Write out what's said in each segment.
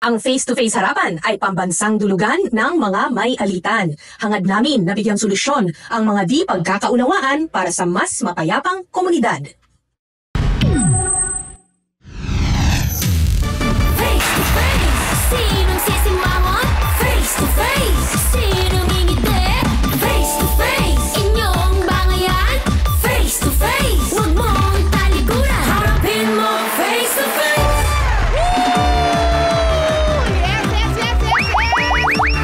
Ang face-to-face harapan ay pambansang dulugan ng mga may alitan. Hangad namin na bigyang solusyon ang mga di pagkakaunawaan para sa mas mapayapang komunidad. Face-to-face, sinong sisimangot? Face-to-face, sinong ngingiti? Face-to-face, inyong bangayan? Face-to-face, huwag mong talikuran, harapin mo face-to-face.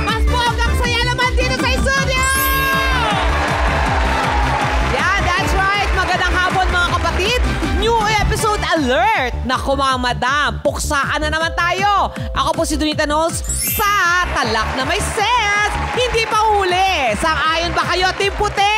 Mas bonggang saya naman dito sa studio! Yeah, that's right. Magandang hapon mga kapatid. New episode alert! Naku mga madam, puksaan na naman tayo. Ako po si Donita Knowles sa Talak na May Sense. Hindi pa huli. Sang-ayon ba kayo, Team Puti?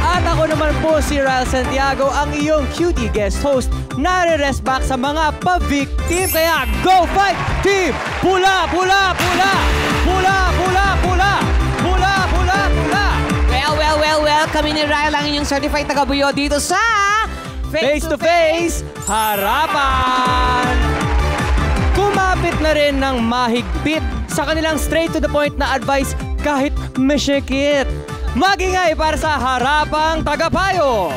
At ako naman po si Ryle Santiago, ang iyong cutie guest host. Nare-rest back sa mga pa-victim. Kaya go fight, Team Pula, Pula, Pula! Pula, Pula, Pula! Pula, Pula, Pula! Well, kami ni Ryle ang inyong certified tagabuyo dito sa Face-to-face harapan! Kumapit na rin ng mahigpit sa kanilang straight-to-the-point na advice kahit mesyekit. Magingay para sa harapang tagapayo!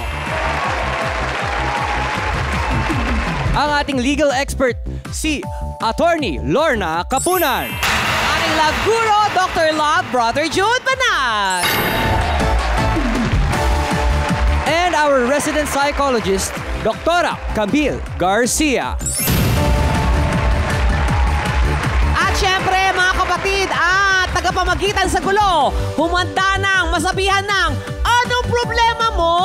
Ang ating legal expert, si Attorney Lorna Kapunan. ating love guru, Dr. Love, Brother Jude Banag. And our resident psychologist, Dr. Camille Garcia. At syempre, mga kapatid, at tagapamagitan sa gulo, humanda ng masabihan ng anong problema mo?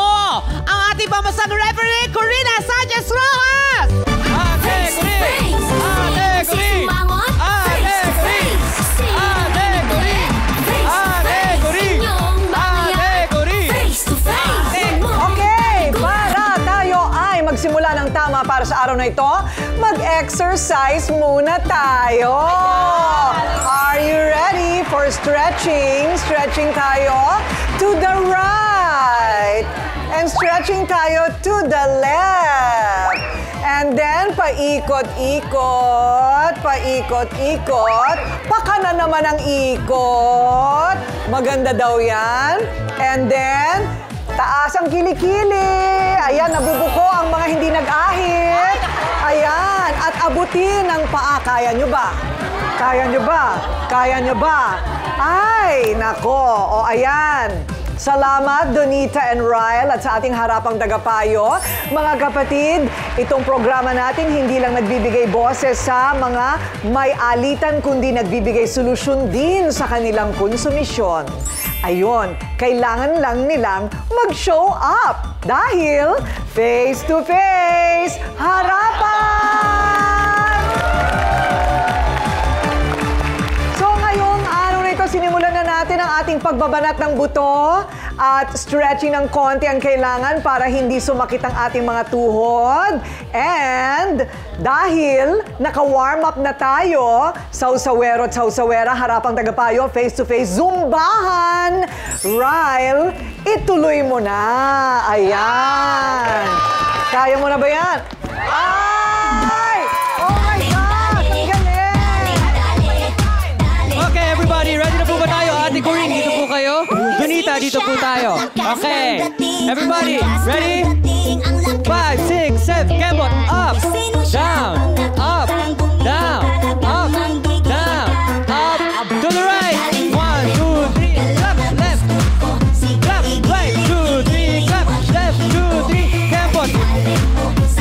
Ang ating pamasang referee, Corina Sanchez Rojas! Ate Corinne! Ate Corinne! Ate Corinne! Ate Corinne! Ate Corinne! Ate Corinne! Okay, para tayo ay magsimula ng tama para sa araw na ito, mag-exercise muna tayo. Are you ready for stretching? Stretching tayo to the right. And stretching tayo to the left. And then, paikot-ikot, paikot-ikot. Pakanan naman ang ikot. Maganda daw yan. And then, taas ang kilikili. Ayan, nabubuko ang mga hindi nag-ahit. Ayan, at abutin ang paa. Kaya nyo ba? Kaya nyo ba? Kaya nyo ba? Ay, nako. O, ayan. Salamat, Donita and Ryle, at sa ating harapang tagapayo. Mga kapatid, itong programa natin hindi lang nagbibigay boses sa mga may alitan, kundi nagbibigay solusyon din sa kanilang konsumisyon. Ayun, kailangan lang nilang mag-show up. Dahil face-to-face, harapan! So ngayong araw na ito, sinimulan na natin ang ating pagbabanat ng buto at stretching ng konti ang kailangan para hindi sumakit ang ating mga tuhod. And dahil naka-warm up na tayo, sausawero at sausawera, harapang tagapayo, face-to-face, zumbahan. Ryle, ituloy mo na. Ayan. Kaya mo na ba yan? Ay! Oh my God! Galing! Okay, everybody, ready na po ba tayo? Ate Corinne, dito po kayo. Donita, dito po tayo. Okay, everybody, ready? 5, 6, 7, kembot, up, down, up, down, up, down, up, to the right. 1, 2, 3, clap, left, clap, right, 2, 3, clap, left, 2, 3, kembot,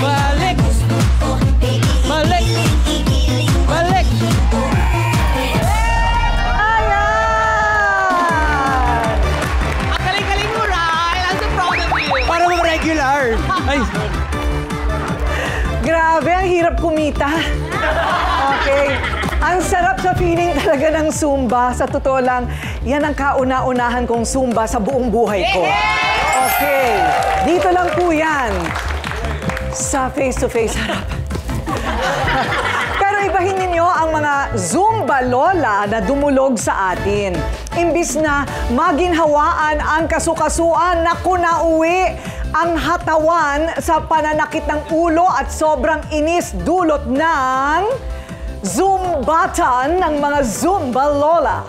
balik, balik, balik. Regular. Ay. Grabe, ang hirap kumita. Okay. Ang sarap sa feeling talaga ng Zumba. Sa totoo lang, yan ang kauna-unahan kong Zumba sa buong buhay ko. Okay. Dito lang po yan. Sa face-to-face harapan. Pero ibahin ninyo ang mga Zumba Lola na dumulog sa atin. Imbis na maginhawaan ang kasukasuan, naku, nauwi Ang hatawan sa pananakit ng ulo at sobrang inis dulot ng Zumbatan ng mga Zumba Lola.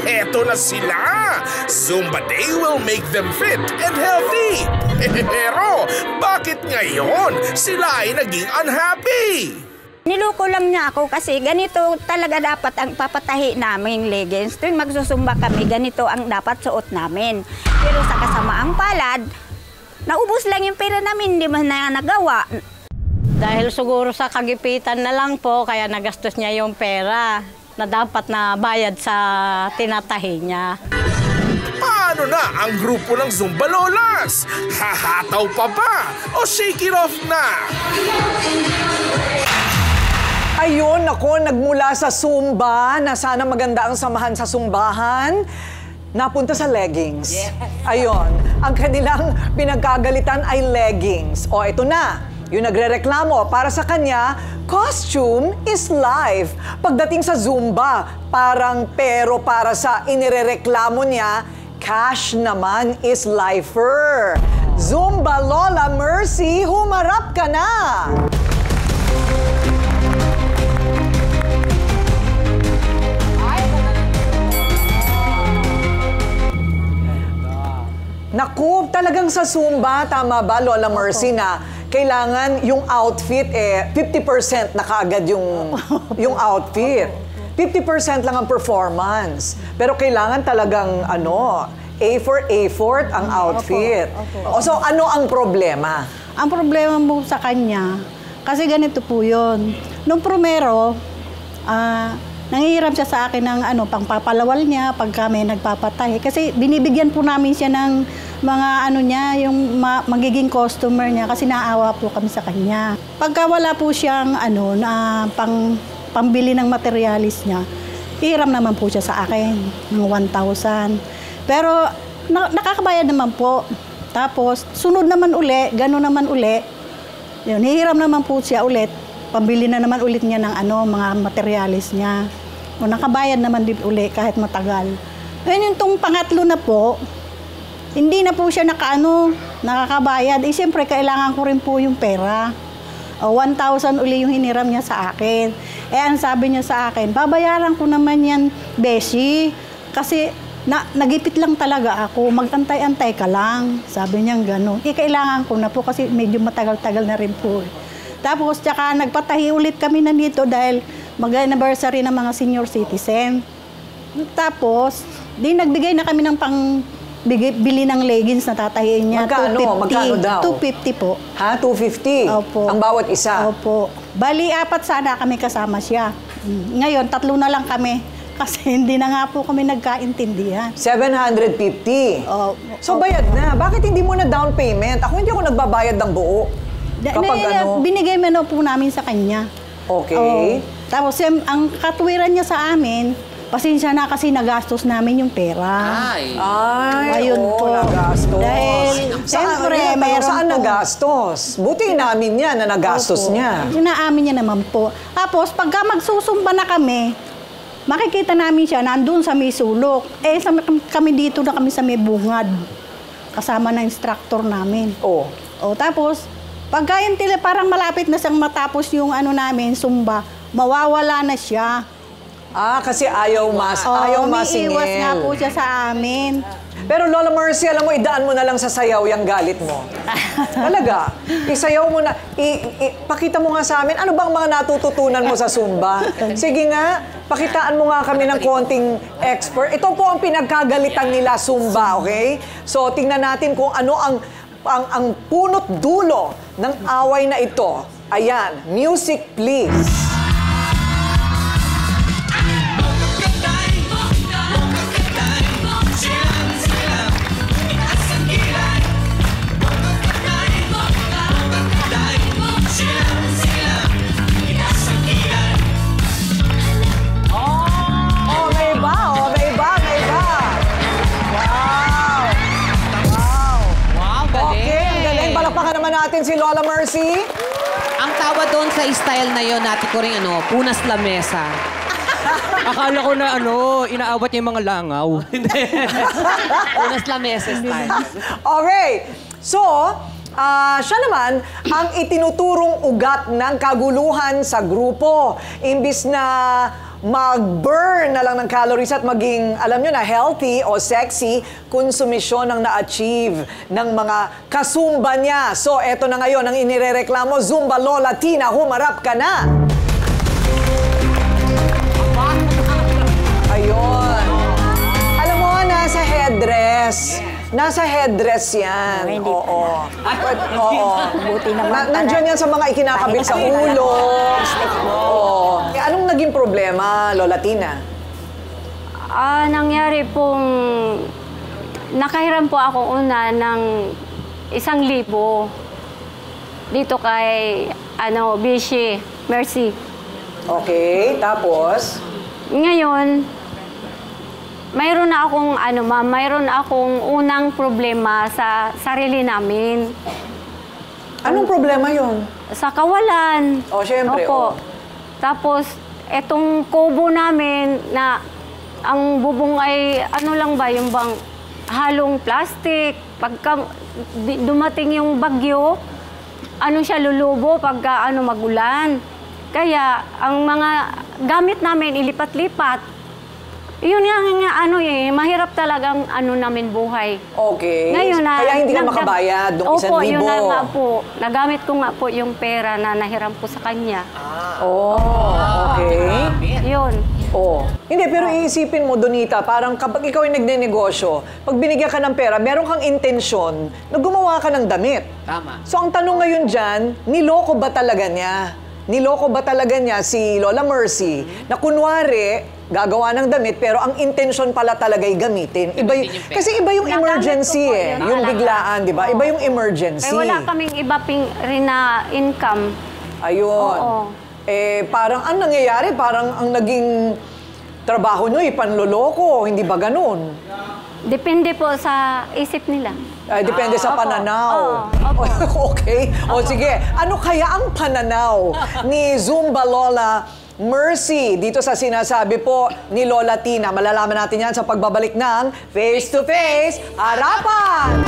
Eto na sila! Zumba Day will make them fit and healthy! Pero bakit ngayon sila ay naging unhappy? Niloko lang niya ako kasi ganito talaga dapat ang papatahi naming leggings. Tuwing magsusumba kami, ganito ang dapat suot namin. Pero sa kasamaang palad, naubos lang yung pera namin, hindi man na nagawa. Dahil siguro sa kagipitan na lang po, kaya nagastos niya yung pera na dapat na bayad sa tinatahi niya. Paano na ang grupo ng Zumba Lolas? Hahataw pa ba? O shake it off na? Ayun, ako, nagmula sa Zumba na sana maganda ang samahan sa Zumbahan, napunta sa leggings. Ayun, ang kanilang pinagkagalitan ay leggings. O, ito na, yung nagrereklamo para sa kanya, costume is life. Pagdating sa Zumba, parang pero para sa inirereklamo niya, cash naman is lifer. Zumba Lola Mercy, humarap ka na! Naku, talagang sa Zumba, tama ba, Lola Mercy, na kailangan yung outfit, 50% na kaagad yung outfit. 50% lang ang performance. Pero kailangan talagang, A4 ang outfit. O, so, ano ang problema? Ang problema mo sa kanya, kasi ganito po yun. Nung primero, nangihiram siya sa akin ng pangpapalawal niya pag kami nagpapatahi. Kasi binibigyan po namin siya ng mga yung magiging customer niya kasi naawa po kami sa kanya. Pagka wala po siyang pambili ng materialis niya, hiram naman po siya sa akin ng 1,000. Pero nakakabayad naman po. Tapos sunod naman uli, gano'n naman uli. Yun, hihiram naman po siya ulit. Pambili na naman ulit niya ng mga materialis niya. O nakabayad naman din uli kahit matagal. Ngayon yung pangatlo na po, hindi na po siya nakakabayad. Siyempre, kailangan ko rin po yung pera. 1,000 uli yung hiniram niya sa akin. Ang sabi niya sa akin, babayaran ko naman yan, Beshi. Kasi nagipit lang talaga ako, magantay-antay ka lang. Sabi niya gano'n. Kailangan ko na po kasi medyo matagal-tagal na rin po. Tapos, tsaka nagpatahi ulit kami nandito dahil mag-anniversary ng mga senior citizen. Tapos, nagbigay na kami ng bili ng leggings na tatahiin niya. Magkano? 250. Magkano daw? 250 po. Ha? 250? Opo. Ang bawat isa? Opo. Bali, 4 sana kami kasama siya. Ngayon, 3 na lang kami. Kasi hindi na nga po kami nagkaintindihan. 750? Oh, So, bayad na. Bakit hindi mo na down payment? Ako hindi ako nagbabayad ng buo. Binigay mo na po namin sa kanya. Okay. Tapos, ang katwiran niya sa amin, pasensya na kasi nagastos namin yung pera. Ay, Ayun po. nagastos. Dahil, siyempre, meron saan po. nagastos? Buti namin yan na nagastos Opo. niya. Inaamin niya naman po. Tapos, pagka magsusumba na kami, makikita namin siya nandun sa may sulok. Kami dito na kami sa may bungad. Kasama ng instructor namin. Tapos, pagka yung parang malapit na siyang matapos yung namin, sumba, mawawala na siya. Kasi ayaw masingil. Umiiwas nga po siya sa amin. Pero Lola Mercy, alam mo, idaan mo na lang sa sayaw yung galit mo. Talaga. Isayaw mo na. Pakita mo nga sa amin, ano bang mga natututunan mo sa Zumba? Sige nga, pakitaan mo nga kami ng konting expert. Ito po ang pinagkagalitan nila Zumba, okay? So, tingnan natin kung ano ang punot dulo ng away na ito. Ayan, music please. Natin si Lola Mercy. Ang tawag doon sa style na yon, natin ko rin punas lamesa. Akala ko na inaawat niya yung mga langaw. Unas lameses tayo. Okay. So, siya naman ang itinuturong ugat ng kaguluhan sa grupo. Imbis na mag-burn na lang ng calories at maging, alam nyo na, healthy o sexy, konsumisyon ang na-achieve ng mga kasumba niya. So, eto na ngayon ang inirereklamo, Zumba Lola Tina, humarap ka na! Ayun. Alam mo, nasa headdress. Nasa headdress yan. Hindi Oo. Oo. Buti naman. Nandyan yan sa mga ikinakabit sa ulo. Oo. Anong naging problema, Lola Tina? Nangyari pong, nakahiram po ako una ng 1,000 dito kay, Bishi, Mercy. Okay, tapos? Ngayon, mayroon na akong, mayroon akong unang problema sa sarili namin. Anong problema yon? Sa kawalan. Oh, syempre, Opo. oh. Tapos, etong kubo namin na ang bubong ay, lang ba, yung bang halong plastic. Pagka dumating yung bagyo, siya lulubo pagka magulan. Kaya, ang mga gamit namin, ilipat-lipat. Yun nga, mahirap talagang namin buhay. Okay. Ngayon, kaya hindi ka makabayad ng 1,000. Opo, yun na nga po. Nagamit ko nga po yung pera na nahiram ko sa kanya. Oh, okay. Yun. Oh. Hindi, pero iisipin mo, Donita, parang kapag ikaw ay nagnenegosyo, pag binigyan ka ng pera, meron kang intensyon na gumawa ka ng damit. Tama. So, ang tanong ngayon dyan, niloko ba talaga niya? Niloko ba talaga niya si Lola Mercy na kunwari, gagawa ng damit, pero ang intensyon pala talaga'y gamitin. Kasi iba yung emergency Nagamit ko po yun yung talaga. biglaan, di ba? Iba yung emergency. Kaya wala kaming iba rin na income. Ayun. Oo. Parang ang nangyayari, parang ang naging trabaho nyo, panloloko, hindi ba ganun? Depende po sa isip nila. Depende sa Opo. pananaw. Oo, Okay. O sige, ano kaya ang pananaw ni Zumba Lola Mercy dito sa sinasabi po ni Lola Tina? Malalaman natin yan sa pagbabalik ng Face to Face Harapan!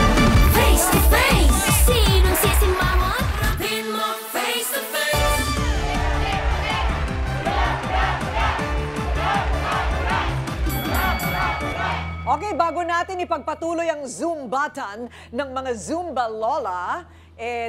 Face to face. Sinong sisimangon? Harapin mo face to face. Okay, bago natin ipagpatuloy ang Zumbatan ng mga Zumba Lola,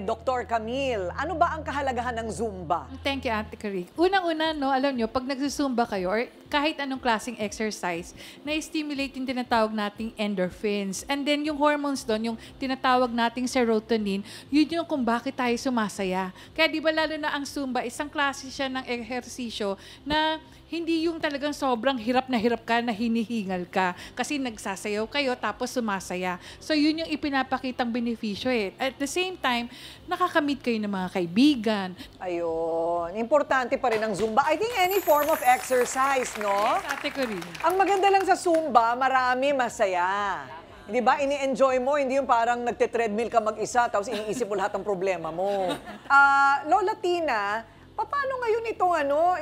Dr. Camille, ano ba ang kahalagahan ng Zumba? Thank you, Ate Karig. Unang-una, alam nyo, pag nagsusumba kayo or kahit anong klaseng exercise, na-stimulate yung tinatawag nating endorphins. And then yung hormones doon, yung tinatawag nating serotonin, yun yung kung bakit tayo sumasaya. Kaya di ba lalo na ang Zumba, isang klase siya ng ehersisyo na hindi yung talagang sobrang hirap ka na hinihingal ka kasi nagsasayaw kayo tapos sumasaya. So yun yung ipinapakitang benepisyo eh. At the same time, nakakamit kayo ng mga kaibigan. Ayun, importante pa rin ang Zumba. I think any form of exercise, no? Yes, Ate Corinne. Ang maganda lang sa Zumba, marami masaya. Hindi ba? Ini-enjoy mo, hindi yung parang nagte-treadmill ka mag-isa tapos iniisip mo lahat ng problema mo. Lola Tina, paano ngayon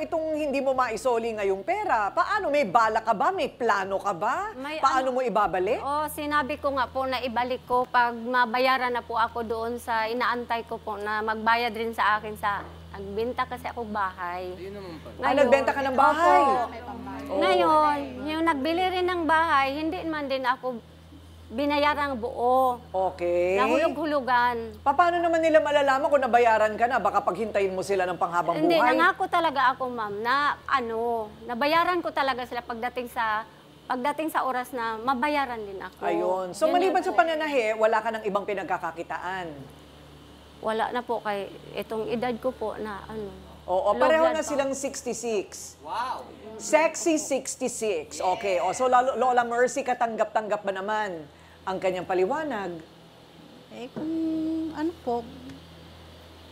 itong hindi mo maisoli ngayong pera? Paano? May bala ka ba? May plano ka ba? Paano mo ibabalik? Sinabi ko nga po na ibalik ko pag mabayaran na po ako doon sa inaantay ko po na magbayad rin sa akin sa nagbenta kasi ako bahay. Nagbenta ka ng bahay? Opo. Ngayon, yung nagbili rin ng bahay, hindi man din ako binayarang buo. Okay. Nahulog-hulugan. Paano naman nila malalaman kung nabayaran ka na? Baka paghintayin mo sila ng panghabang Hindi, buhay. nangako talaga ako, ma'am, na nabayaran ko talaga sila pagdating sa oras na mabayaran din ako. Ayun. So, Yun maliban yun. sa pananahe, wala ka ng ibang pinagkakakitaan. Wala na po kay itong edad ko po na Oo, low pareho blood na pa. silang 66. Wow. Sexy 66. Okay. So, Lola Mercy, katanggap-tanggap ba naman ang kanyang paliwanag? Kung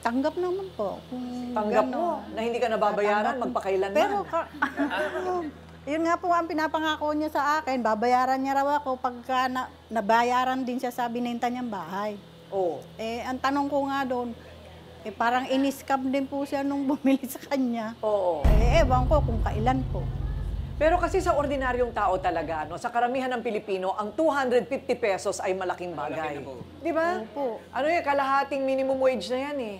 tanggap naman po. Tanggap mo na hindi ka nababayaran magpakailanman. Pero, yun nga po ang pinapangako niya sa akin, babayaran niya raw ako pagka nabayaran din siya sa bininta niyang bahay. Oo. Ang tanong ko nga doon, parang in-scam din po siya nung bumili sa kanya. Oo. Ewan ko kung kailan po. Pero kasi sa ordinaryong tao talaga, no, sa karamihan ng Pilipino, ang 250 pesos ay malaking bagay. Di ba? Opo. Ano yan, kalahating minimum wage na yan eh.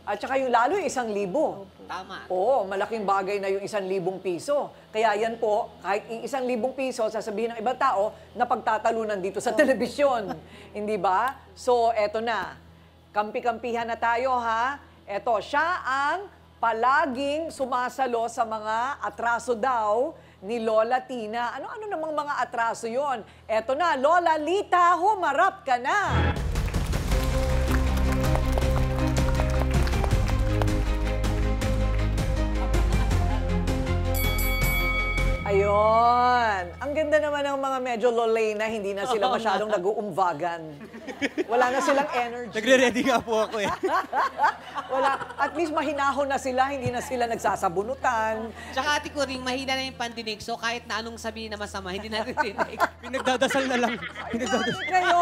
At saka yung lalo yung 1,000. Tama. Oo, malaking bagay na yung 1,000 piso. Kaya yan po, kahit 1,000 piso, sasabihin ng ibang tao na pagtatalunan dito sa telebisyon. Hindi ba? So, eto na. Kampi-kampihan na tayo, ha? Eto, siya ang palaging sumasalo sa mga atraso daw ni Lola Tina. Ano-ano namang mga atraso yon? Eto na, Lola Lita, humarap ka na! Ayun. Ang ganda naman ng mga medyo lolay na hindi na sila masyadong nag-uumvagan. Wala na silang energy. Nagre-ready nga po ako eh. Wala. At least mahinahon na sila, hindi na sila nagsasabunutan. Tsaka Ate Coring, mahina na yung pandinig. So kahit na anong sabihin na masama, hindi natin rinig. Pinagdadasal na lang. Pinagdadasal. Kayo,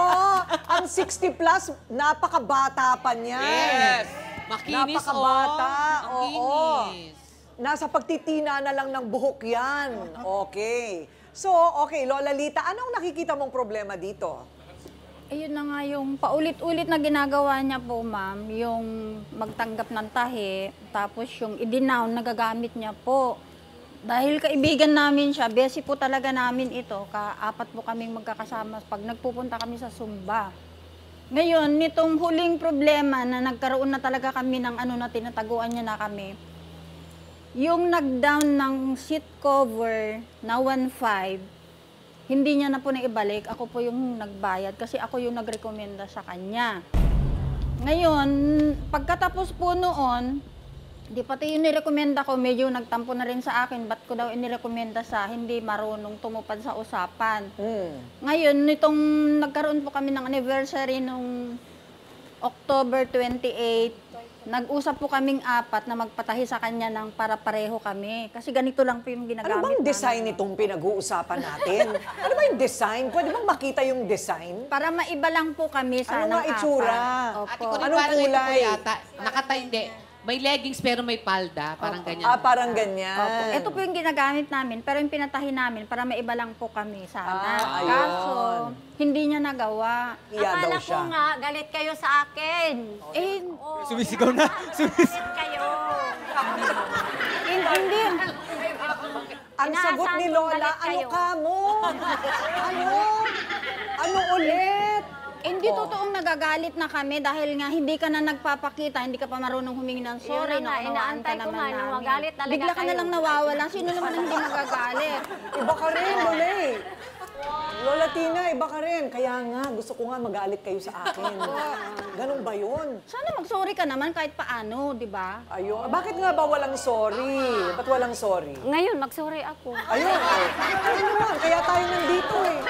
ang 60 plus, napakabata pa niyan. Yes! Makinis, Napakabata, Ang oo. kinis. Nasa pagtitina na lang ng buhok yan. Okay. So, okay, Lola Lita, anong nakikita mong problema dito? Ayun na nga yung paulit-ulit na ginagawa niya po, ma'am, yung magtanggap ng tahi, tapos yung i-denown, nagagamit niya po. Dahil kaibigan namin siya, besi po talaga namin ito, kaapat po kaming magkakasama pag nagpupunta kami sa Sumba. Ngayon, nitong huling problema na nagkaroon na talaga kami ng na tinataguan niya na kami, yung nag-down ng seat cover na 1.5, hindi niya na po naibalik. Ako po yung nagbayad kasi ako yung nagrekomenda sa kanya. Ngayon, pagkatapos po noon, di pati yung nirekomenda ko, medyo nagtampo na rin sa akin. Ba't ko daw inirekomenda sa hindi marunong tumupad sa usapan? Ngayon, nitong nagkaroon po kami ng anniversary nung October 28, nag-usap po kaming apat na magpatahi sa kanya ng para pareho kami. Kasi ganito lang po yung ginagamit Ano bang namin. design itong pinag-uusapan natin? Ano ba yung design? Pwede bang makita yung design? Para maiba lang po kami sa Ano nga itsura? Opo. Ate Coring, Anong parang ito po kulay? yata. Hindi. May leggings pero may palda. Parang ganyan. Ah, parang ganyan. Opo. Ito po yung ginagamit namin, pero yung pinatahi namin para maiba lang po kami sana. Ah, ayun. Kaso, hindi niya nagawa. Iya daw Akala ko siya. nga, galit kayo sa akin. Eh, Sumisigaw na. Galit kayo. hindi. Ang sagot ni Inaasahan kong Lola, galit ano kayo." ka mo? Ano? Ano ulit? Hindi totoong nagagalit na kami dahil nga hindi ka na nagpapakita, hindi ka pa marunong humingi ng sorry, Yun na nga, naunawaan ka inaantay ko naman nga na namin. magalit talaga Bigla ka na kayo. lang nawawala. Sino naman ang hindi magagalit? Iba ka rin, Lola eh. Lola Tina, iba ka rin. Kaya nga, gusto ko nga magalit kayo sa akin. Ganun ba yun? Sana mag-sorry ka naman kahit paano, di ba? Ayun. Bakit nga ba walang sorry? Ba't walang sorry? Ngayon, mag-sorry ako. Ayun. Ano naman? Kaya tayo nandito eh.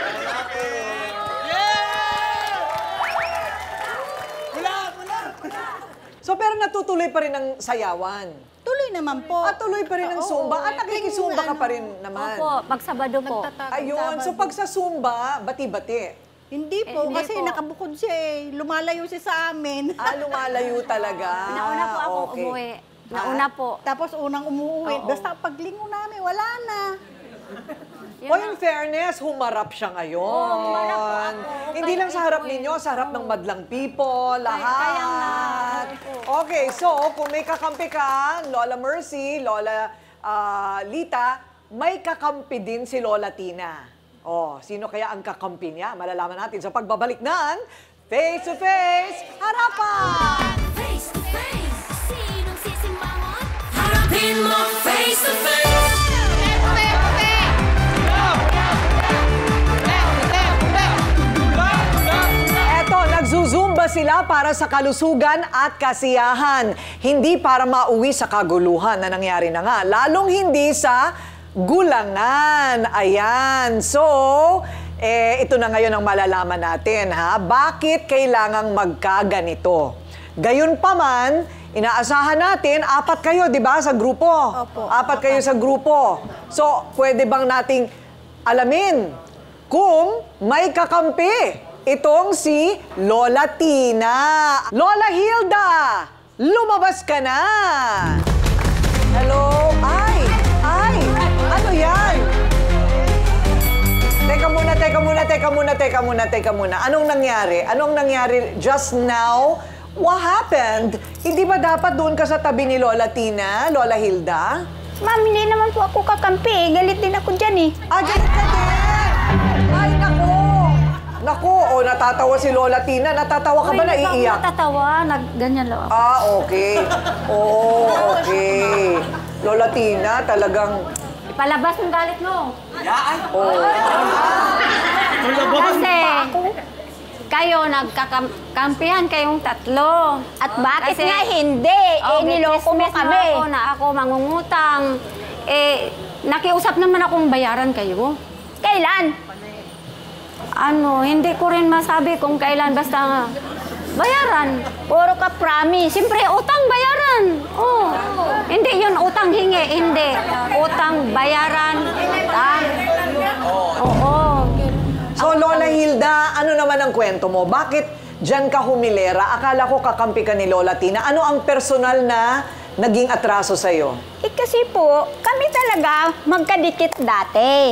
So, pero natutuloy pa rin ang sayawan. Tuloy naman po. At tuloy pa rin ang Oo. Zumba. At nakikisumba ka Ano, pa rin naman. Opo, pag Sabado po. Ayun. So, pag sa Zumba, bati-bati. Hindi po, hindi kasi po. nakabukod siya eh. Lumalayo siya sa amin. Ah, lumalayo talaga. Nauna po ako Okay. umuwi. Nauna po. Tapos unang umuwi. Oo. Basta paglingo namin, wala na. O, in fairness, humarap siya ngayon. humarap po ako. Hindi lang sa harap ninyo, sa harap ng madlang people, lahat. Okay, so kung may kakampi ka, Lola Mercy, Lola Lita, may kakampi din si Lola Tina. Oh, sino kaya ang kakampi niya? Malalaman natin sa pagbabalik ng Face to Face Harapan! Face to face, sinong sisimangot? Harapin mo face to face. Eto, nagzuzumba sila para sa kalusugan at kasiyahan. Hindi para mauwi sa kaguluhan na nangyari na nga. Lalong hindi sa gulangan. Ayan. So, ito na ngayon ang malalaman natin, ha? Bakit kailangang magkaganito? Gayun pa man, inaasahan natin, 4 kayo, di ba, sa grupo? Opo. 4 kayo sa grupo. So, pwede bang nating alamin kung may kakampi itong si Lola Tina? Lola Hilda, lumabas ka na! Hello? Ay! Ano yan? teka muna. Anong nangyari just now? What happened? Hindi ba dapat doon ka sa tabi ni Lola Tina, Lola Hilda? Ma'am, hindi naman po ako kakampi. Galit din ako dyan eh. Galit ka din! Ay, naku! Naku, natatawa si Lola Tina. Natatawa ka ba? Naiiyak? Natatawa, ganyan lang ako. Okay. Okay. Lola Tina, talagang... Ipalabas yung galit mo. Kasi kayo nagkakampihan kayong tatlo. At bakit Kasi- nga hindi? Niloko mo dismiss kami. Ako na ako mangungutang. Nakiusap naman akong bayaran kayo. Kailan? Hindi ko rin masabi kung kailan. Basta bayaran. Puro ka promise. Siyempre, utang bayaran. Hindi yun utang hingi. Hindi. Utang bayaran. Oo. So, Lola Hilda, ano naman ang kwento mo? Bakit dyan ka humilera? Akala ko kakampi ka ni Lola Tina. Ano ang personal na naging atraso sa'yo? Kasi po, kami talaga magkadikit dati.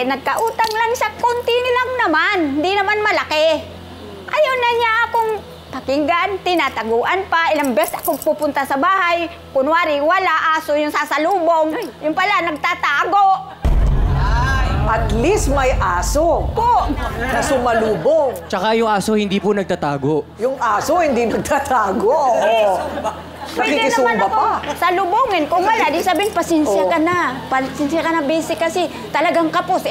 Nagkautang lang sa konti lang naman. Hindi naman malaki. Ayaw na niya akong pakinggan, tinataguan pa. Ilang beses ako pupunta sa bahay. Kunwari, wala aso yung sasalubong. Yung pala, nagtatago. At least may aso Po! na sumalubong. Tsaka yung aso hindi po nagtatago. Yung aso hindi nagtatago. Pwede Nakikisumba naman ako pa. salubungin. Kung wala, di sabihin, pasensya ka na. Pasensya ka na, busy kasi talagang kapos.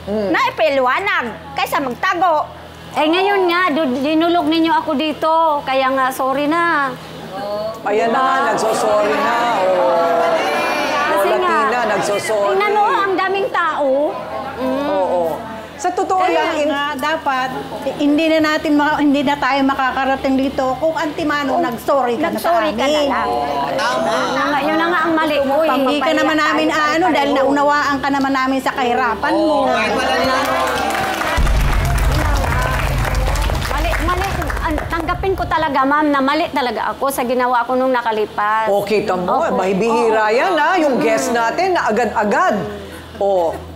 Naipiliwanag kaysa magtago. Ngayon nga, dinulog ninyo ako dito. Kaya nga, sorry na. Ayan na nga, nagsosorry na. Kasi Lola nga, Tina, nagsosorry. tingnan mo, ang daming tao. Oo. Sa totoo lang, dapat hindi na tayo makakarating dito kung antimano nag-sorry ka na sa Nag-sorry ka na amin. lang. Yun na nga ang mali ko eh. Hindi ka naman namin dahil naunawaan ka naman namin sa kahirapan mo. Tanggapin ko talaga, ma'am, na mali talaga ako sa ginawa ko nung nakalipas. Okay, tamo. Mahibihira yan, ha? Yung guest natin na agad-agad.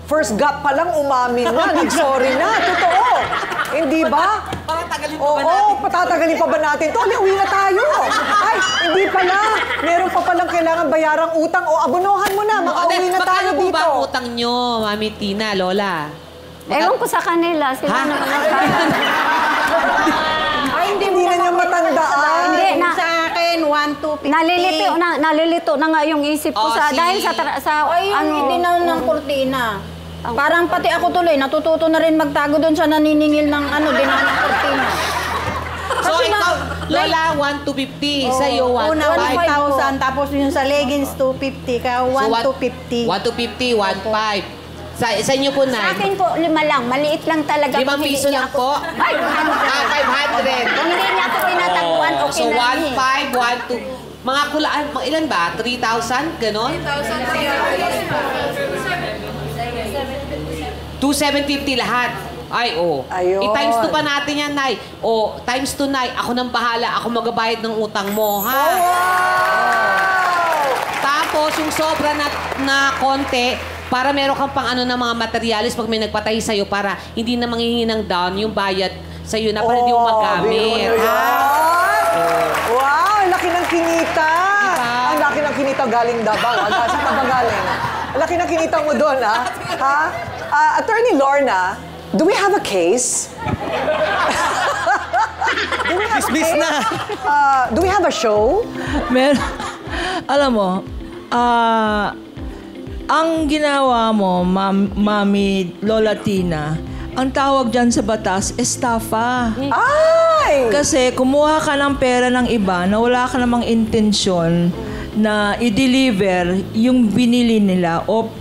First gap pa lang umamin na, nag-sorry na. Totoo. Hindi ba? Patatagalin pa ba natin? Oo, patatagalin pa ba natin to? Uwi na tayo. Ay, hindi pala. Meron pa palang kailangan bayarang utang. Abunuhan mo na. Makauwi na tayo Magkano po dito. ba ang utang nyo, Mami Tina, Lola? Ewan ko sa kanila. Sila Ha? Hindi na niya matandaan. Hindi, Sa akin, 1,250. nalilito na nga yung isip ko dahil sa Hindi na ng kurtina. Parang pati ako tuloy, natututo na rin magtago doon sa naniningil ng binanang kurtina. So, ikaw, Lola, 1,250. Sa'yo, 1,500. Una, 1,000. Tapos yung sa leggings, 250. Kaya 1,250. 1,250, 1,500. Sa inyo po, Sa Nay? akin po, 5 lang. Maliit lang talaga. 5 Kung hindi piso niya lang ako- po? Ay, 500. Kung hindi niya ako tinataguan, okay So, na rin. 1,500, 1,200. Mga kulaan, ilan ba? 3,000? Ganon? 2,750 lahat. Ay, Ayun. I-times 2 pa natin yan, Nay. Times 2, Nay. Ako nang bahala. Ako magabayad ng utang mo, ha? Tapos, yung sobra na konti, para meron kang pang ng mga materialis pag may nagpatay sa'yo para hindi na manghihingi ng down yung bayad sa'yo na para hindi mo magamit. biro na Ha? yan. Wow, laki ng kinita. Diba? Ang laki ng kinita galing Davao. Saan ka ba galing? Ang laki ng kinita mo doon, ha? Attorney Lorna, do we have a case? Do we have a Dismiss case? na. Do we have a show? Alam mo, ang ginawa mo, Mami Lola Tina, ang tawag dyan sa batas, estafa. Ay! Kasi kumuha ka ng pera ng iba na wala ka namang intensyon na i-deliver yung binili nila or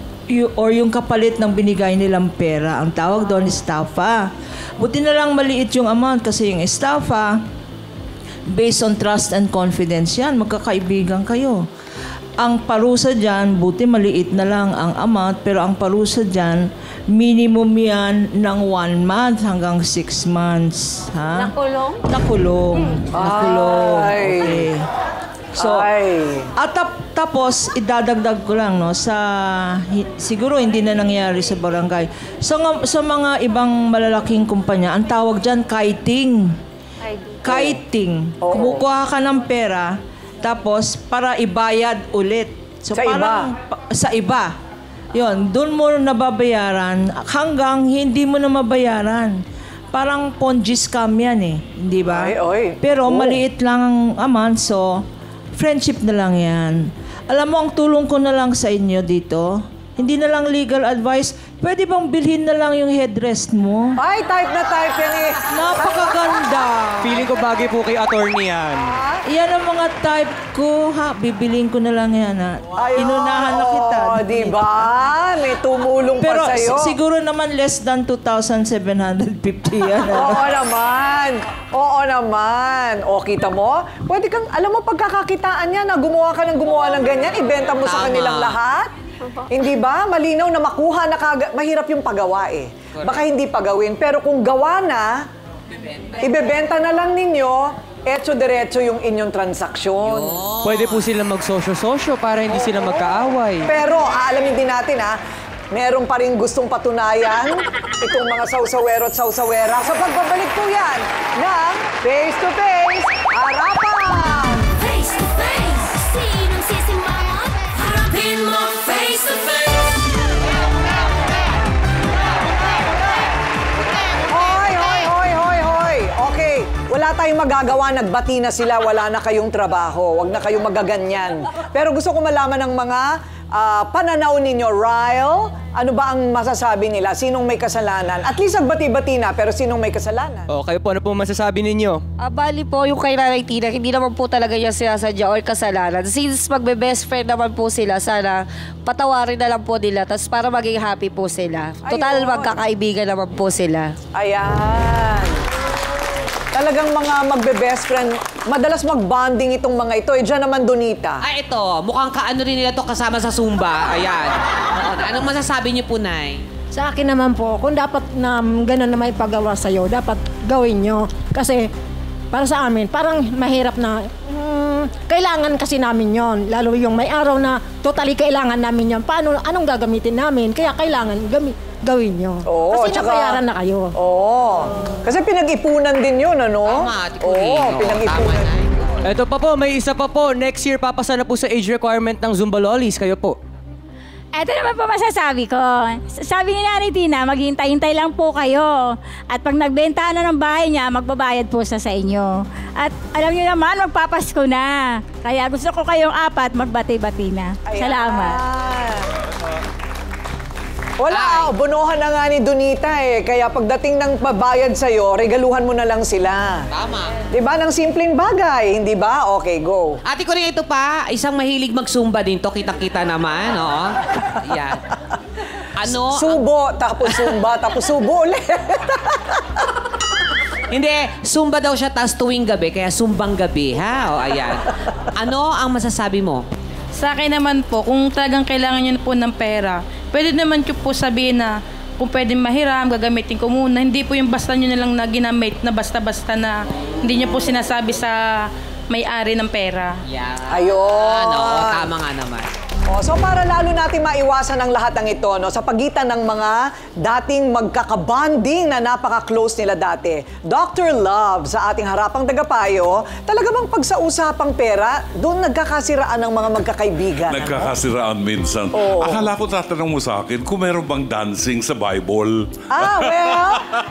yung kapalit ng binigay nilang pera. Ang tawag doon, estafa. Buti na lang maliit yung amount kasi yung estafa, based on trust and confidence yan, magkakaibigan kayo. Ang parusa dyan, buti maliit na lang ang amount, pero ang parusa dyan, minimum yan ng 1 month hanggang 6 months. Ha? Nakulong? Nakulong. Nakulong. Ay. Okay. So, at tapos, idadagdag ko lang, no, siguro hindi na nangyari sa barangay. Sa mga ibang malalaking kumpanya, ang tawag dyan, kiting. Kiting. Kumukuha ka ng pera, tapos para ibayad ulit. So, Sa parang, sa iba. Yun, doon mo nababayaran hanggang hindi mo na mabayaran. Parang Ponzi scam yan eh, hindi ba? Pero maliit lang ang amount, so friendship na lang yan. Alam mo, ang tulong ko na lang sa inyo dito, hindi na lang legal advice, pwede bang bilhin na lang yung headrest mo? Ay, type na type yan eh. Napakaganda. Feeling ko bagay po kay attorney yan. Yan ang mga type ko, ha? Bibiliin ko na lang yan, ha? Inunahan na kita. Di ba? May tumulong Pero pa sa'yo. siguro naman less than 2,750 yan. Oo naman. Oo naman. O, kita mo? Pwede kang, alam mo, pagkakakitaan niya na gumawa ka ng gumawa ng ganyan, ibenta mo sa kanilang lahat. Hindi ba? Malinaw na makuha na mahirap yung pagawa eh. Baka hindi pagawin. Pero kung gawa na, ibebenta na lang ninyo, etso-diretso yung inyong transaksyon. Pwede po sila mag-sosyo-sosyo para hindi sila magkaaway. Pero aalamin din natin meron pa rin gustong patunayan itong mga sausawero at sausawera. Sa pagbabalik po yan ng Face to Face, Harapan! Face to face, sinong sisimangot? Harapin mo face to face. Hoy! Okay, wala tayong magagawa. Nagbati na sila, wala na kayong trabaho. Huwag na kayong magaganyan. Pero gusto ko malaman ng mga pananaw ninyo. Ryle, ano ba ang masasabi nila? Sinong may kasalanan? At least nagbati-bati na, pero sinong may kasalanan? Kayo po, ano po masasabi ninyo? Bali po, yung kay Nanay Tina, hindi naman po talaga yung sinasadya or kasalanan. Since magbe-best friend naman po sila, sana patawarin na lang po nila, tapos para maging happy po sila. Total, magkakaibigan naman po sila. Ayan. Talagang mga magbe-best friend, madalas mag-bonding itong mga ito. Diyan naman, Donita. Ay, ito. Mukhang kaano rin nila to kasama sa Zumba. Ayan. Anong masasabi niyo po, Nay? Sa akin naman po, kung dapat na gano'n na may pagawa sa'yo, dapat gawin nyo. Kasi para sa amin, parang mahirap na, kailangan kasi namin yon. Lalo yung may araw na totally kailangan namin yon. Paano, anong gagamitin namin? Kaya kailangan gawin nyo. Kasi nabayaran na kayo. Kasi pinag-ipunan din yun, ano? Tama, pinag-ipunan. Ito pa po, may isa pa po. Next year, papasa na po sa age requirement ng Zumba Lollies. Kayo po. Ito naman po masasabi ko. Sabi ni Nanay Tina, maghintay-hintay lang po kayo. At pag nagbenta na ng bahay niya, magbabayad po sa inyo. At alam niyo naman, magpapasko na. Kaya gusto ko kayong apat, magbati-bati na. Salamat. Wala, bunuhan na nga ni Donita eh. Kaya pagdating ng pabayad sa'yo, regaluhan mo na lang sila. Tama. Diba? Ng simpleng bagay, hindi ba? Okay, go. Ate ko rin ito pa, isang mahilig mag-Zumba din to. Kitang-kita naman, oo. Yan. Ano? Subo, tapos Zumba, tapos subo ulit. Hindi, Zumba daw siya, tas tuwing gabi, kaya Zumbang gabi, ha? O, ayan. Ano ang masasabi mo? Sa akin naman po, kung talagang kailangan nyo po ng pera, pwede naman nyo po sabihin na kung pwede mahiram, gagamitin ko muna. Hindi po yung basta nyo na lang na ginamit na basta-basta na hindi nyo po sinasabi sa may-ari ng pera. Yeah. Ayun. Tama nga naman. So para lalo natin maiwasan ang lahat ng ito, sa pagitan ng mga dating magkakabanding na napaka-close nila dati, Dr. Love sa ating harapang tagapayo, talaga bang pag sa usapang pera, doon nagkakasiraan ng mga magkakaibigan? Nagkakasiraan minsan. Akala ko tatanong mo sa akin kung meron bang dancing sa Bible.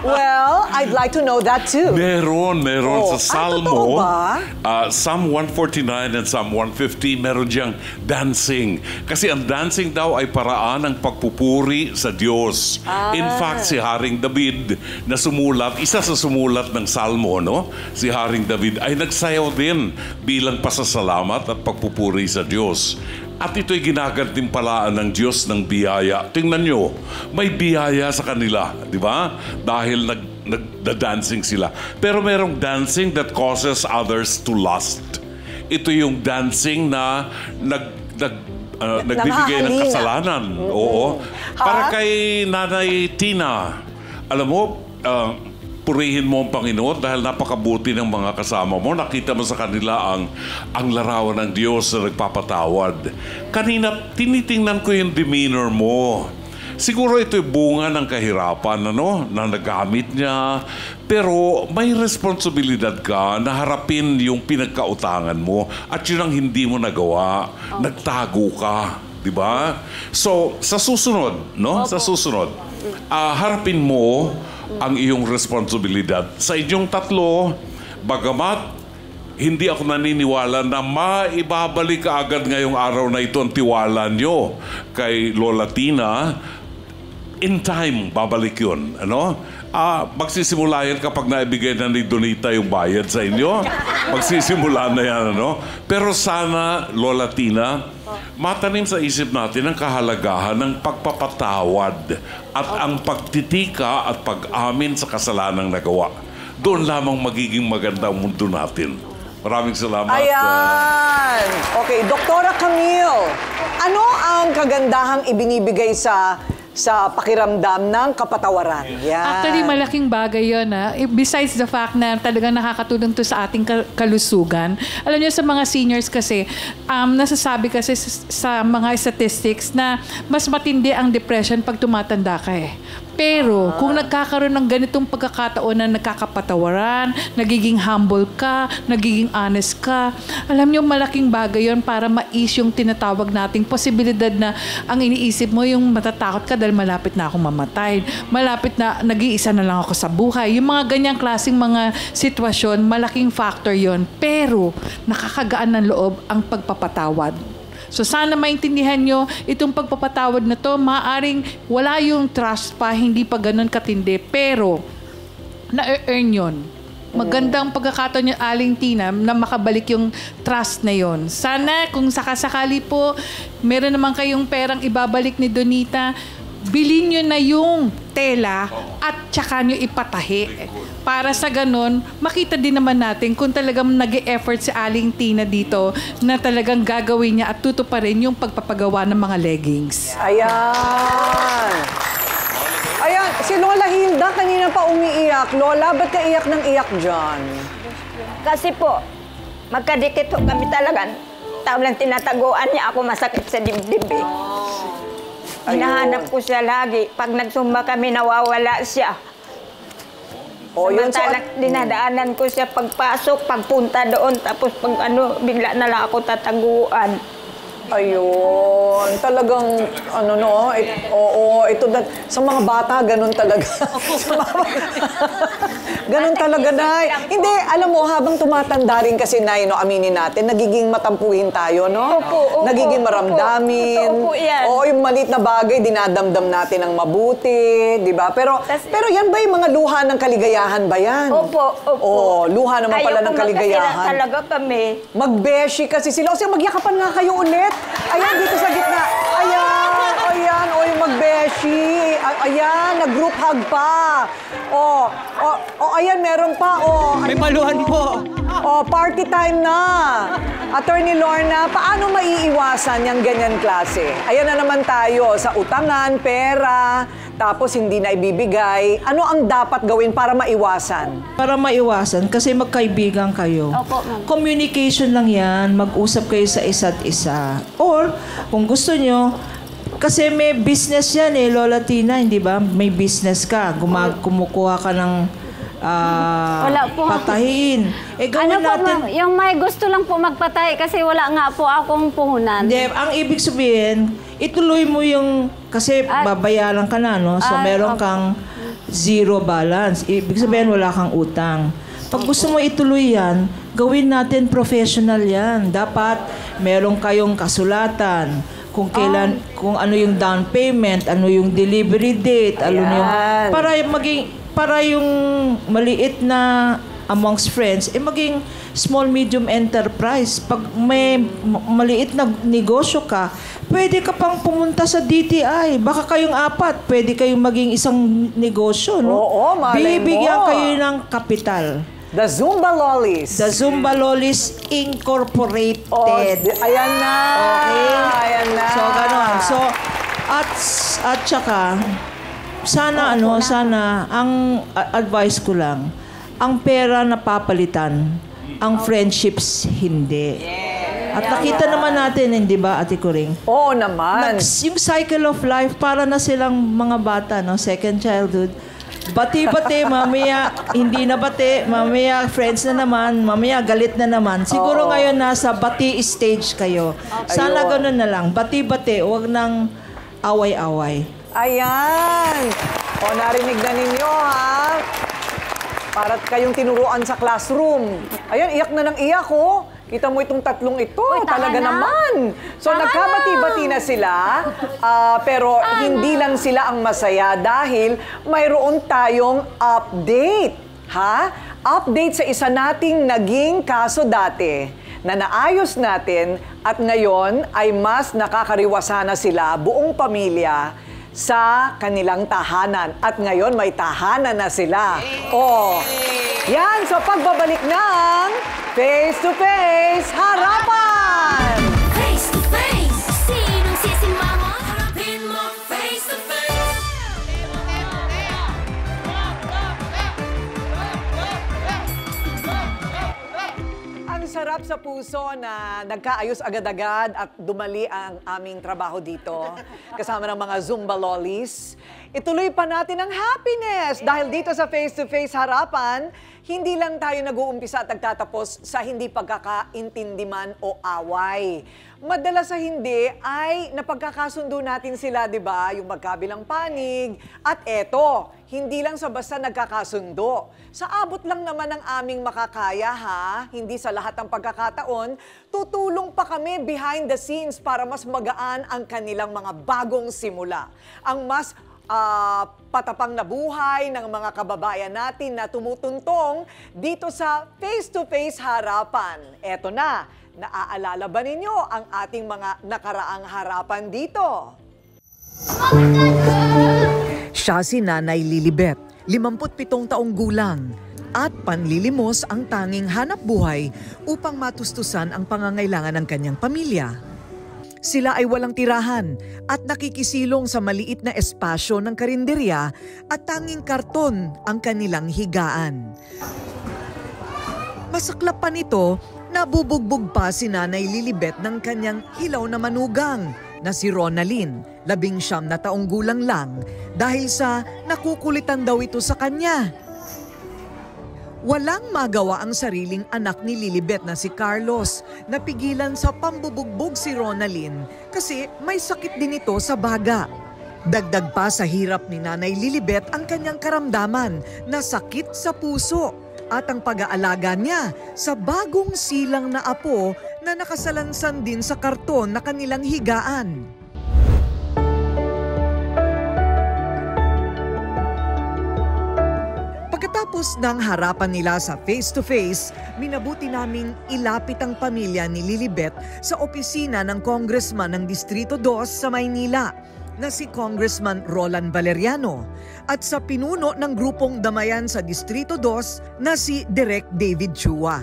Well, I'd like to know that too. Meron sa Salmo. Totoo ba? Psalm 149 and Psalm 150, meron diyang dancing. Kasi ang dancing daw ay paraan ng pagpupuri sa Diyos. In fact, si Haring David na sumulat, isa sa sumulat ng Salmo, si Haring David ay nagsayaw din bilang pasasalamat at pagpupuri sa Diyos. At ito'y ginagantimpalaan ng Diyos ng biyaya. Tingnan nyo, may biyaya sa kanila, di ba? Dahil nagda-dancing sila. Pero merong dancing that causes others to lust. Ito yung dancing na nagbibigay ng kasalanan. Oo. Para kay Nanay Tina, alam mo, purihin mo ang Panginoon dahil napakabuti ng mga kasama mo. Nakita mo sa kanila ang larawan ng Diyos na nagpapatawad. Kanina, tinitingnan ko yung demeanor mo. Siguro ito'y bunga ng kahirapan, na nagamit niya. Pero may responsibilidad ka na harapin yung pinagkautangan mo at yun ang hindi mo nagawa. Nagtago ka, di ba? So, sa susunod, Sa susunod, harapin mo ang iyong responsibilidad. Sa inyong tatlo, bagamat hindi ako naniniwala na maibabalik agad ngayong araw na ito ang tiwala nyo kay Lola Tina. In time, babalik yun. Magsisimula yan kapag naibigay na ni Donita yung bayad sa inyo. Magsisimula na yan, Pero sana, Lola Tina, matanim sa isip natin ang kahalagahan ng pagpapatawad at ang pagtitika at pag-amin sa kasalanang nagawa. Doon lamang magiging maganda ang mundo natin. Maraming salamat. Ayan! Okay, Doktora Camille, ano ang kagandahang ibinibigay sa pakiramdam ng kapatawaran? Yan. Actually, malaking bagay yun. Besides the fact na talagang nakakatulong to sa ating kalusugan. Alam niyo, sa mga seniors kasi, nasasabi kasi sa mga statistics na mas matindi ang depression pag tumatanda ka eh. Pero kung nagkakaroon ng ganitong pagkakataon na nagkakapatawaran, nagiging humble ka, nagiging honest ka, alam niyo, malaking bagay yon para ma-ease yung tinatawag nating posibilidad na ang iniisip mo yung matatakot ka dahil malapit na akong mamatay. Malapit na nag-iisa na lang ako sa buhay. Yung mga ganyang klaseng mga sitwasyon, malaking factor yon. Pero nakakagaan ng loob ang pagpapatawad. So sana maintindihan nyo, itong pagpapatawad na to, maaaring wala yung trust pa, hindi pa ganun katindi, pero na-earn yun. Magandang pagkakataon yung Aling Tina na makabalik yung trust na yon. Sana kung sakasakali po, meron naman kayong perang ibabalik ni Donita, bilhin nyo na yung tela at tsaka nyo ipatahi. Para sa ganun, makita din naman natin kung talagang nag-e-effort si Aling Tina dito na talagang gagawin niya at tutuparin yung pagpapagawa ng mga leggings. Ayan! Ayan, si Lola Hilda kanina pa umiiyak. Lola, ba't ka iyak ng iyak dyan? Kasi po, magkadikit ho kami talaga. Tawag lang tinataguan niya ako, masakit sa dibdib eh. Hinahanap ko siya lagi. Pag nagsumba kami, nawawala siya. Samantalang dinadaanan ko siya pagpasok, pagpunta doon, tapos pag bigla na lang ako tataguan. Ayun, talagang, ito sa mga bata, ganun talaga. Ganun talaga, Nay. Hindi, alam mo, habang tumatanda rin kasi, Nay, aminin natin, nagiging matampuhin tayo, no? Opo. Nagiging maramdamin. Opo, yan. Oo, yung maliit na bagay, dinadamdam natin ng mabuti, di ba? Pero yan ba yung mga luha ng kaligayahan ba yan? Opo. Oo, luha naman pala ng kaligayahan. Talaga kami. Magbeshi kasi sila. O siya, magyakapan nga kayo ulit. Ayan, dito sa gitna. Ayan, yung magbeshi. Ayan, nag-group hug pa. Ayan, meron pa. May paluhan po. Party time na. Attorney Lorna, paano maiiwasan yung ganyan klase? Ayan na naman tayo sa utangan, pera, tapos hindi na ibibigay. Ano ang dapat gawin para maiwasan? Para maiwasan, kasi magkaibigan kayo. Opo, ma'am. Communication lang yan, mag-usap kayo sa isa't isa. Or, kung gusto nyo, kasi may business yan Lola Tina, hindi ba? May business ka, kumukuha ka ng Wala po. patahin. Gawin natin. Po, yung may gusto lang po magpatay kasi wala nga po akong puhunan. Hindi, ang ibig sabihin, ituloy mo yung, kasi babayaran ka na, no? So, meron kang zero balance. Ibig sabihin, wala kang utang. Pag gusto mo ituloy yan, gawin natin professional yan. Dapat meron kayong kasulatan. Kung kailan, kung ano yung down payment, ano yung delivery date, ano yung, para yung maliit na amongst friends, maging small, medium enterprise. Pag may maliit na negosyo ka, pwede ka pang pumunta sa DTI. Baka kayong apat, pwede kayong maging isang negosyo, no? Oo, malay mo. Bibigyan kayo ng kapital. The Zumba Lollies. The Zumba Lollies Incorporated. Ayan na. Okay. Ayan na. So, gano'n. So, at saka, sana ang advice ko lang, ang pera napapalitan, ang friendships hindi. At nakita naman natin, hindi ba, Ate Coring? Oo naman. Yung cycle of life, para na silang mga bata, no? Second childhood. Bati-bati, mamaya hindi na bati, mamaya friends na naman, mamaya galit na naman. Siguro ngayon nasa bati stage kayo. Sana ganun na lang. Bati-bati, huwag nang away-away. Ayan. O, narinig na ninyo, ha? Para kayong tinuruan sa classroom. Ayan, iyak na ng iyak, oh. Kita mo itong tatlong ito, talaga naman. So, nagkabati-bati na sila, pero hindi lang sila ang masaya dahil mayroon tayong update. Ha? Update sa isa nating naging kaso dati na naayos natin at ngayon ay mas nakakariwasa na sila, buong pamilya, sa kanilang tahanan. At ngayon may tahanan na sila. Oh, yan, so pagbabalik ng Face to Face Harapan! Face to face, sinong sisimangon? Harapin mo face to face. Ang sarap sa puso na nagkaayos agad-agad at dumali ang aming trabaho dito. Kasama ng mga Zumba Lollies. Ituloy pa natin ang happiness dahil dito sa Face to Face Harapan, hindi lang tayo nag-uumpisa at nagtatapos sa hindi pagkakaintindi man o away. Madalas sa hindi ay napagkakasundo natin sila, di ba? Yung magkabilang panig. At eto, hindi lang sa basta nagkakasundo. Sa abot lang naman ng aming makakaya, ha? Hindi sa lahat ng pagkakataon, tutulong pa kami behind the scenes para mas magaan ang kanilang mga bagong simula. Ang mas patapang na buhay ng mga kababayan natin na tumutuntong dito sa Face-to-Face Harapan. Eto na, naaalala ba ninyo ang ating mga nakaraang harapan dito? Siya si Nanay Lilibet, 57 taong gulang, at panlilimos ang tanging hanap buhay upang matustusan ang pangangailangan ng kanyang pamilya. Sila ay walang tirahan at nakikisilong sa maliit na espasyo ng karinderya at tanging karton ang kanilang higaan. Masaklap pa nito, nabubugbog pa si Nanay Lilibet ng kanyang hilaw na manugang na si Ronalyn, 19 na taong gulang lang, dahil sa nakukulitan daw ito sa kanya. Walang magawa ang sariling anak ni Lilibet na si Carlos. Napigilan sa pambubugbog si Ronalyn kasi may sakit din ito sa baga. Dagdag pa sa hirap ni Nanay Lilibet ang kanyang karamdaman na sakit sa puso at ang pag-aalaga niya sa bagong silang na apo na nakasalansan din sa karton na kanilang higaan. Pagkatapos ng harapan nila sa face-to-face, minabuti naming ilapit ang pamilya ni Lilibet sa opisina ng Congressman ng Distrito 2 sa Maynila na si Congressman Roland Valeriano at sa pinuno ng grupong damayan sa Distrito 2 na si Direk David Chua.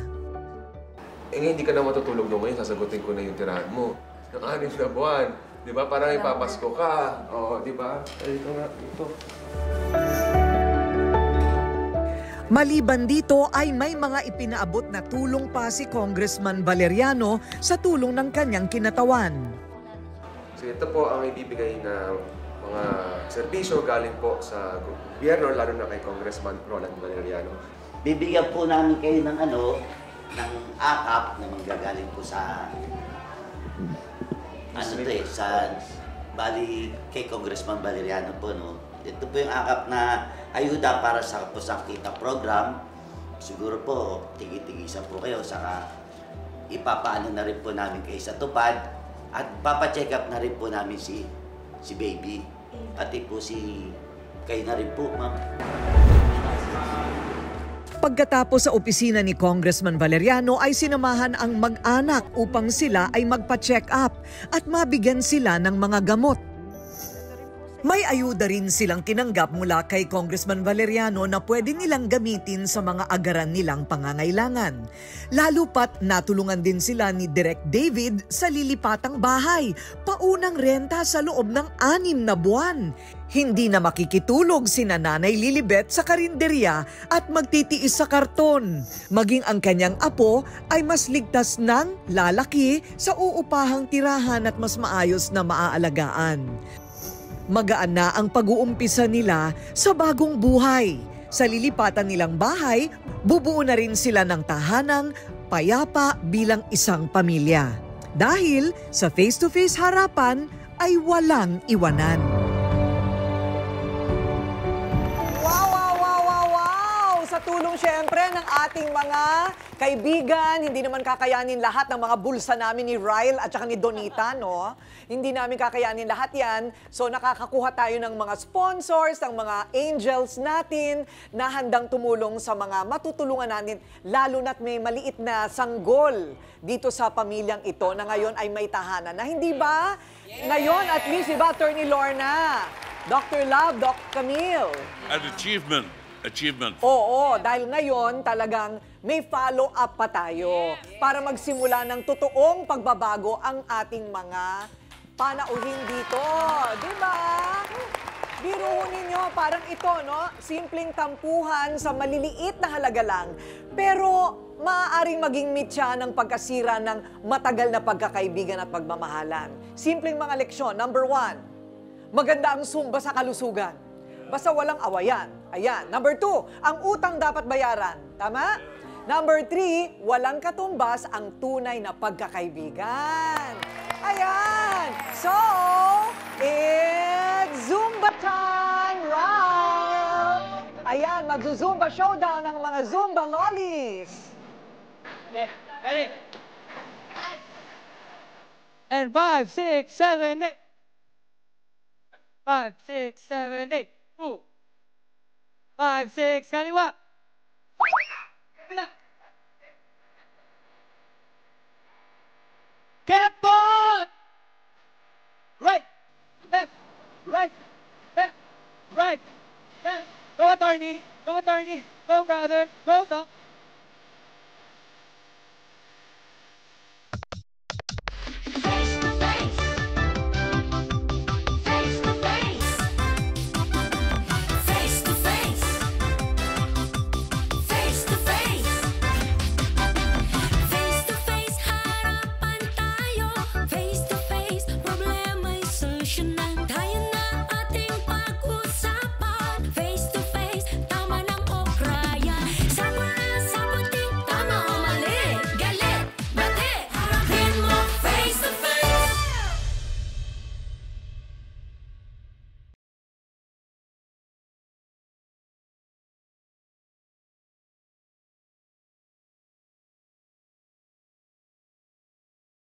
Hindi ka na matutulog no ngayon, sasagutin ko na yung tirahan mo. Ng 6 na buwan, di ba? Parang ipapasko ka. Oo, di ba? Ito nga, ito. Maliban dito ay may mga ipinaabot na tulong pa si Congressman Valeriano sa tulong ng kanyang kinatawan. So ito po ang ibibigay na mga serbisyo galing po sa gobyerno, lalo na kay Congressman Roland Valeriano. Bibigyan po namin kayo ng ng akap na manggagaling po sa bali kay Congressman Valeriano po, no. Ito po yung akap na ayuda para sa Pusang-Kita program. Siguro po, tigi-tigisan po kayo, saka ipapaano na rin po namin kayo sa tupad at papacheck up na rin po namin si baby. Pati po kayo na rin po, ma'am. Pagkatapos sa opisina ni Congressman Valeriano ay sinamahan ang mag-anak upang sila ay magpa-check up at mabigyan sila ng mga gamot. May ayuda rin silang tinanggap mula kay Congressman Valeriano na pwede nilang gamitin sa mga agaran nilang pangangailangan. Lalo pat natulungan din sila ni Direk David sa lilipatang bahay, paunang renta sa loob ng 6 na buwan. Hindi na makikitulog si Nanay Lilibet sa karinderya at magtitiis sa karton. Maging ang kanyang apo ay mas ligtas ng lalaki sa uupahang tirahan at mas maayos na maaalagaan. Magaan na ang pag-uumpisa nila sa bagong buhay. Sa lilipatan nilang bahay, bubuo na rin sila ng tahanang payapa bilang isang pamilya. Dahil sa face-to-face harapan ay walang iwanan. Sa tulong syempre ng ating mga kaibigan, hindi naman kakayanin lahat ng mga bulsa namin ni Ryle at saka ni Donita, no? Hindi namin kakayanin lahat yan. So nakakakuha tayo ng mga sponsors, ng mga angels natin na handang tumulong sa mga matutulungan natin, lalo na't may maliit na sanggol dito sa pamilyang ito na ngayon ay may tahanan na, hindi ba? Ngayon at least, di ba, Attorney Lorna, Dr. Love, Doc Camille. An achievement. Oo, dahil ngayon talagang may follow-up pa tayo para magsimula ng totoong pagbabago ang ating mga panauhin dito. Diba? Biro ninyo, parang ito, no? Simpleng tampuhan sa maliliit na halaga lang. Pero maaaring maging mitya ng pagkasira ng matagal na pagkakaibigan at pagmamahalan. Simpleng mga leksyon. Number 1, maganda ang sumba sa kalusugan. Basta walang awayan. Ayan. Number 2, ang utang dapat bayaran. Tama? Number 3, walang katumbas ang tunay na pagkakaibigan. Ayan. So, it's Zumba time, right? Ayan, magzo-Zumba showdown ng mga Zumba lollies. Ready? And 5, 6, 7, 8. 5, 6, 7, 8. 2, 5, 6, kaliwa. Kepot! Right, left, right, left, right, left. Go attorney, go brother, go doc.